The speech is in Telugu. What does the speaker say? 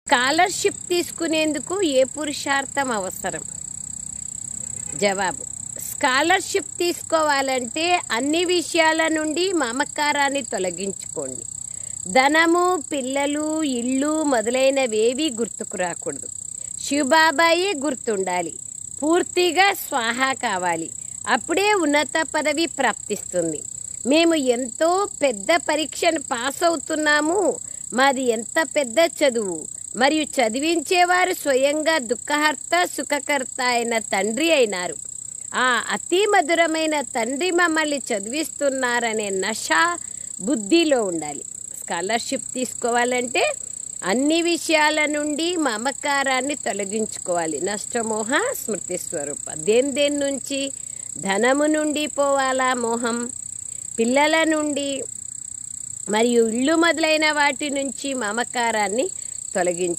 స్కాలర్షిప్ తీసుకునేందుకు ఏ పురుషార్థం అవసరం? జవాబు: స్కాలర్షిప్ తీసుకోవాలంటే అన్ని విషయాల నుండి మమకారాన్ని తొలగించుకోండి. ధనము, పిల్లలు, ఇళ్ళు మొదలైనవేవి గుర్తుకు రాకూడదు. శివబాబాయే గుర్తుండాలి. పూర్తిగా స్వాహా కావాలి. అప్పుడే ఉన్నత పదవి ప్రాప్తిస్తుంది. మేము ఎంతో పెద్ద పరీక్షను పాస్ అవుతున్నాము. మాది ఎంత పెద్ద చదువు! మరియు చదివించేవారు స్వయంగా దుఃఖహర్త సుఖకర్త అయిన తండ్రి అయినారు. ఆ అతి మధురమైన తండ్రి మమ్మల్ని చదివిస్తున్నారనే నష బుద్ధిలో ఉండాలి. స్కాలర్షిప్ తీసుకోవాలంటే అన్ని విషయాల నుండి మమకారాన్ని తొలగించుకోవాలి. నష్టమోహ స్మృతి స్వరూప. దేని నుంచి? ధనము నుండి పోవాలా మోహం, పిల్లల నుండి మరియు ఇళ్ళు మొదలైన వాటి నుంచి మమకారాన్ని తొలగించుకోవాలి.